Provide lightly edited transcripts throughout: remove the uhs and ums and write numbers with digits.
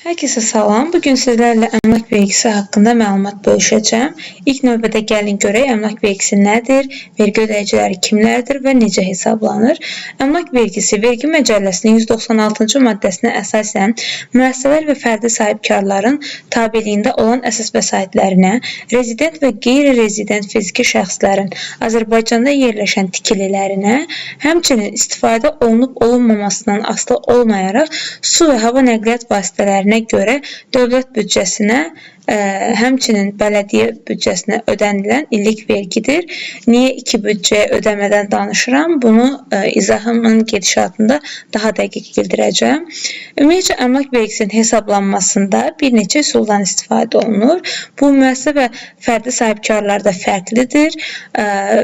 Herkese salam. Bugün sizlerle əmlak vergisi haqqında məlumat bölüşəcəm. İlk növbədə gəlin görək əmlak vergisi nədir, vergi ödəyiciləri kimlərdir və necə hesablanır. Əmlak vergisi vergi məcəlləsinin 196-cı maddəsinə əsasən müəssisələr və fərdi sahibkarların tabeliyində olan əsas vəsaitlərinə, rezident və qeyri-rezident fiziki şəxslərin Azərbaycanda yerləşən tikililərinə, həmçinin istifadə olunub-olunmamasından asılı olmayaraq su və hava nəqliyyat vasitələrinə görə dövlət büdcəsinə, həmçinin bələdiyyə büdcəsinə ödənilən illik vergidir. Niyə iki büdcəyə ödəmədən danışıram? Bunu izahımın gedişatında daha dəqiq bildirəcəm. Ümumiyyətcə, əmlak vergisinin hesablanmasında bir neçə üsuldan istifadə olunur. Bu, müəssisə və fərdi sahibkarlarda fərqlidir.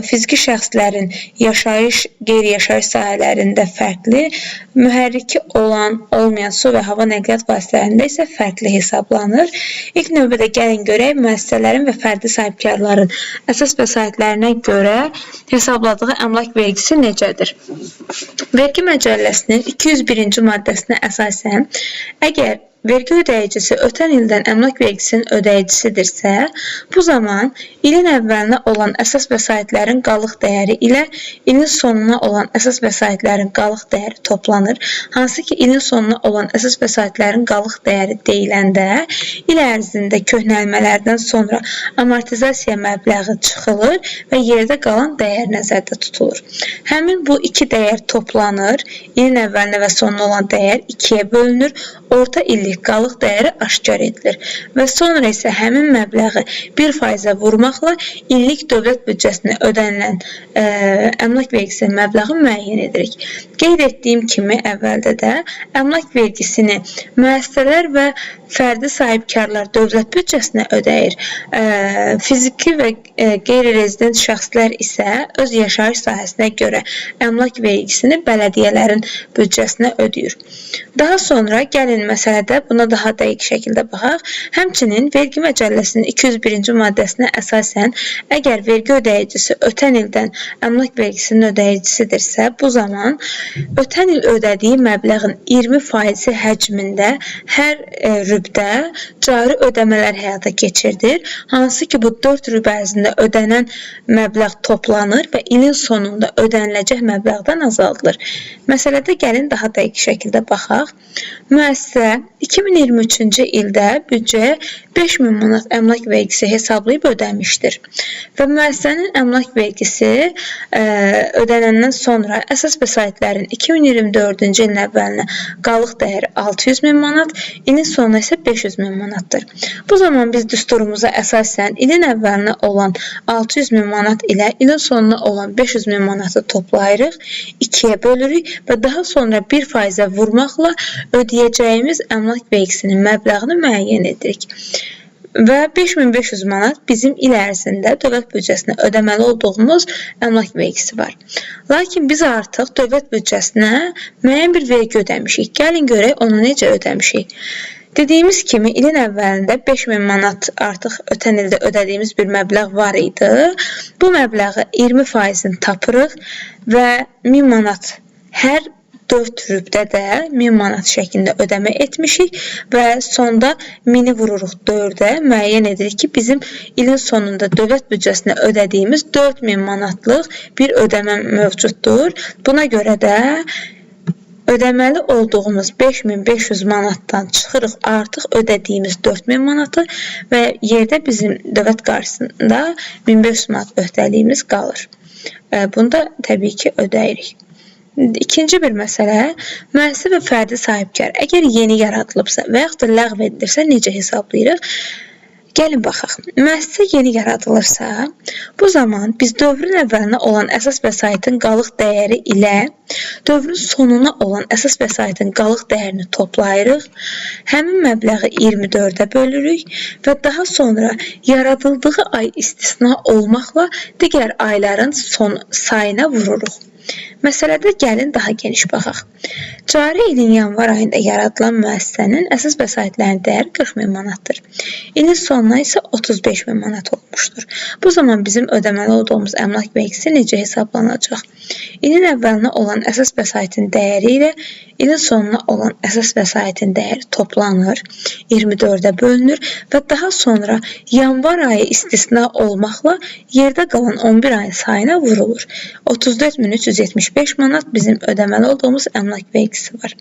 Fiziki şəxslərin yaşayış, qeyri-yaşayış sahələrində fərqli, mühərriki olan, olmayan su və hava nəqliyyat vasitələrində isə fərqli hesablanır. İlk növbədə gəlin görək müəssisələrin və fərdi sahibkarların əsas vəsaitlərinə görə hesabladığı əmlak vergisi necədir? Vergi məcəlləsinin 201-ci maddəsinə əsasən, əgər vergi ödəyicisi ötən ildən əmlak vergisinin ödəyicisidirsə, bu zaman ilin əvvəlinə olan əsas vəsaitlərin qalıq dəyəri ilə ilin sonuna olan əsas vəsaitlərin qalıq dəyəri toplanır. Hansı ki, ilin sonuna olan əsas vəsaitlərin qalıq dəyəri deyiləndə il ərzində köhnəlmələrdən sonra amortizasiya məbləği çıxılır və yerdə qalan dəyər nəzərdə tutulur. Həmin bu iki dəyər toplanır, ilin əvvəlinə və sonuna olan dəyər ikiyə bölünür, orta illik qalıq dəyəri aşkar edilir və sonra isə həmin məbləği 1%-ə vurmaqla illik dövlət büdcəsinə ödənilən əmlak vergisinin məbləği müəyyən edirik. Qeyd etdiyim kimi əvvəldə də əmlak vergisini müəssisələr və fərdi sahibkarlar dövlət büdcəsinə ödəyir. Fiziki və qeyri-rezident şəxslər isə öz yaşayış sahəsinə görə əmlak vergisini bələdiyyələrin büdcəsinə ödəyir. Daha sonra gəlin məsələdə buna daha dəqiq şəkildə baxaq. Həmçinin vergi məcəlləsinin 201-ci maddəsinə əsasən, əgər vergi ödəyicisi ötən ildən əmlak vergisinin ödəyicisidirsə, bu zaman ötən il ödədiyi məbləğin 20% həcmində hər rübdə cari ödəmələr həyata keçirilir. Hansı ki, bu 4 rüb ərzində ödənən məbləğ toplanır və ilin sonunda ödəniləcək məbləğdən azaldılır. Məsələdə gəlin daha dəqiq şəkildə baxaq. Müəssisə 2023-cü ildə büdcəyə 5000 manat əmlak vergisi hesablayıb ödəmişdir. Və müəssisənin əmlak vergisi ödənəndən sonra əsas vəsaitlərin 2024-cü ilin əvvəlinə qalıq dəyəri 600.000 manat, ilin sonuna isə 500.000 manatdır. Bu zaman biz düsturumuza əsasən ilin əvvəlinə olan 600.000 manat ilə ilin sonuna olan 500.000 manatı toplayırıq, 2-yə bölürük və daha sonra 1%-ə vurmaqla ödəyəcəyimiz əmlak vergisinin məbləğini müəyyən edirik. Və 5500 manat bizim il ərzində dövlət büdcəsinə ödəməli olduğumuz əmlak vergisi var. Lakin biz artıq dövlət büdcəsinə müəyyən bir vergi ödəmişik. Gəlin görək onu necə ödəmişik. Dediyimiz kimi ilin əvvəlində 5000 manat artıq ötən ildə ödədiyimiz bir məbləğ var idi. Bu məbləği 20%-ni tapırıq və 1000 manat hər 4 rübdə də 1000 manat şəklində ödəmə etmişik və sonda 1000-i vururuq 4-ə, müəyyən edirik ki, bizim ilin sonunda dövlət büdcəsinə ödədiyimiz 4000 manatlıq bir ödəmə mövcuddur. Buna görə də ödəməli olduğumuz 5500 manatdan çıxırıq artıq ödədiyimiz 4000 manatı və yerdə bizim dövlət qarşısında 1500 manat öhdəliyimiz qalır. Bunu da təbii ki, ödəyirik. İkinci bir məsələ, müəssisə və fərdi sahibkar əgər yeni yaradılıbsa və yaxud da ləğv edilirsə necə hesablayırıq? Gəlin baxaq. Müəssisə yeni yaradılırsa, bu zaman biz dövrün əvvəlinə olan əsas vəsaitin qalıq dəyəri ilə dövrün sonuna olan əsas vəsaitin qalıq dəyərini toplayırıq, həmin məbləği 24-ə bölürük və daha sonra yaradıldığı ay istisna olmaqla digər ayların son sayına vururuq. Məsələdə gəlin daha geniş baxaq. Cari ilin yanvar ayında yaradılan müəssisənin əsas vəsaitlərinin dəyəri 40.000 manatdır. İlin sonuna isə 35.000 manat olmuşdur. Bu zaman bizim ödəməli olduğumuz əmlak vergisi necə hesablanacaq? İlin əvvəlinə olan əsas vəsaitin dəyəri ilə ilin sonuna olan əsas vəsaitin dəyəri toplanır, 24-ə bölünür və daha sonra yanvar ayı istisna olmaqla yerdə qalan 11 ayın sayına vurulur. 34.375 manat bizim ödəməli olduğumuz əmlak vergisi var.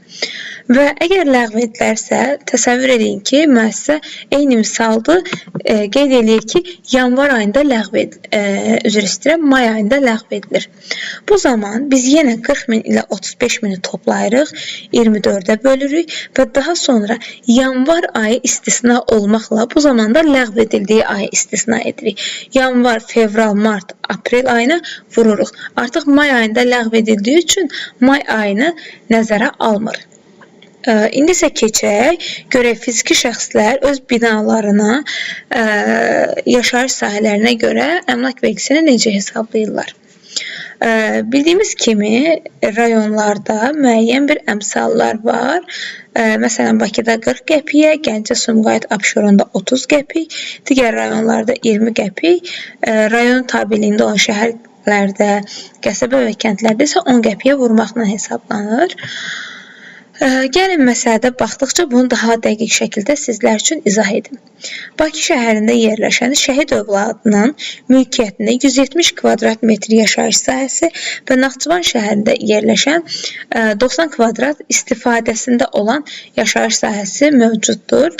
Və əgər ləğv edilərsə, təsəvvür edin ki, müəssisə eyni misalda qeyd edir ki, yanvar ayında may ayında ləğv edilir. Bu zaman biz yenə 40.000 ilə 35.000-i toplayırıq, 24-ə bölürük və daha sonra yanvar ayı istisna olmaqla bu zamanda ləğv edildiyi ayı istisna edirik. Yanvar, fevral, mart, aprel ayını vururuq. Artıq may ayında ləğv edildiyi üçün may ayını nəzərə almır. İndi isə keçək, görək fiziki şəxslər öz binalarına, yaşayış sahələrinə görə əmlak vergisini necə hesablayırlar. Bildiyimiz kimi rayonlarda müəyyən bir əmsallar var. Məsələn, Bakıda 40 qəpiyə, Gəncə, Sumqayıt, Abşeronda 30 qəpik, digər rayonlarda 20 qəpik, rayon tabeliyində olan şəhərlərdə, qəsəbə və kəndlərdə isə 10 qəpiyə vurmaqla hesablanır. Gəlin məsələdə baxdıqca bunu daha dəqiq şəkildə sizlər üçün izah edim. Bakı şəhərində yerləşən şəhid övladının mülkiyyətində 170 kvadrat metr yaşayış sahəsi və Naxçıvan şəhərində yerləşən 90 kvadrat istifadəsində olan yaşayış sahəsi mövcuddur.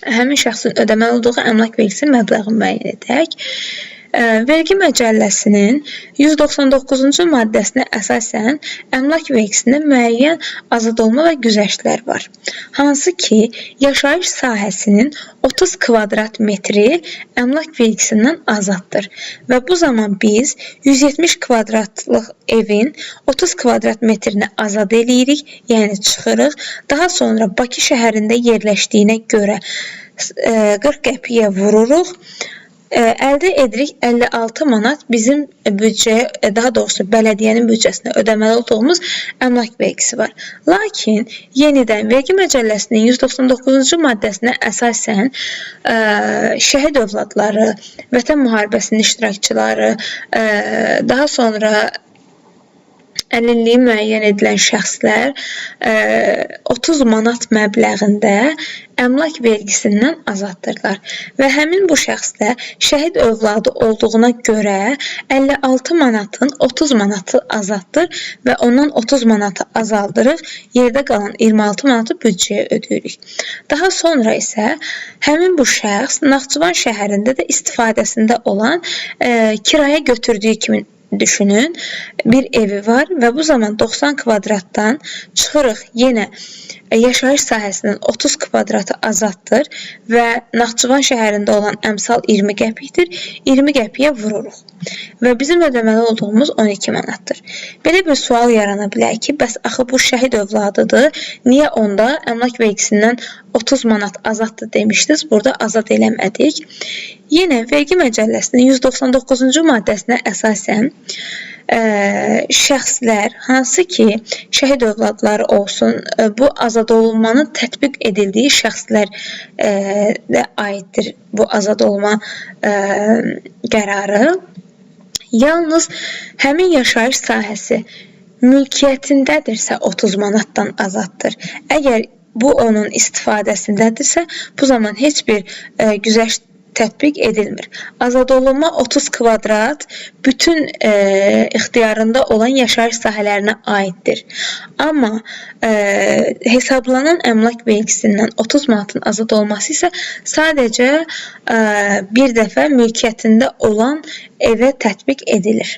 Həmin şəxsin ödəməli olduğu əmlak vergisi məbləği müəyyən edək. Vergi məcəlləsinin 199-cu maddəsinə əsasən əmlak vergisində müəyyən azadolma və güzəştlər var. Hansı ki, yaşayış sahəsinin 30 kvadrat metri əmlak vergisindən azaddır. Və bu zaman biz 170 kvadratlıq evin 30 kvadrat metrini azad eləyirik, yəni çıxırıq. Daha sonra Bakı şəhərində yerləşdiyinə görə 40 qəpiyə vururuq. Əldə edirik 56 manat bizim büdcəyə, daha doğrusu bələdiyyənin büdcəsinə ödəməli olduğumuz əmlak vergisi var. Lakin yenidən vergi məcəlləsinin 199-cu maddəsinə əsasən şəhid övladları, vətən müharibəsinin iştirakçıları, daha sonra əlilliyi müəyyən edilən şəxslər 30 manat məbləğində əmlak vergisindən azaddırlar. Və həmin bu şəxslər şəhid övladı olduğuna görə 56 manatın 30 manatı azaddır və ondan 30 manatı azaldırıq, yerdə qalan 26 manatı büdcəyə ödəyirik. Daha sonra isə həmin bu şəxs Naxçıvan şəhərində də istifadəsində olan kirayə götürdüyü kimi düşünün, bir evi var və bu zaman 90 kvadratdan çıxırıq yenə yaşayış sahəsinin 30 kvadratı azaddır və Naxçıvan şəhərində olan əmsal 20 qəpikdir, 20 qəpiyə vururuq və bizim ödəməli olduğumuz 12 manatdır. Belə bir sual yarana bilər ki, bəs axı bu şəhid övladıdır, niyə onda əmlak vergisindən 30 manat azaddır demişdiniz, burada azad eləmədik. Yenə vergi məcəlləsinin 199-cu maddəsinə əsasən şəxslər, hansı ki, şəhid övladları olsun, bu azad olunmanın tətbiq edildiyi şəxslərə aiddir bu azad olma qərarı. Yalnız həmin yaşayış sahəsi mülkiyyətindədirsə 30 manatdan azaddır. Əgər bu onun istifadəsindədirsə, bu zaman heç bir güzəşt tətbiq edilmir. Azad olunma 30 kvadrat bütün ixtiyarında olan yaşayış sahələrinə aiddir. Amma hesablanan əmlak vergisindən 30 manatın azad olması isə sadəcə bir dəfə mülkiyyətində olan evə tətbiq edilir.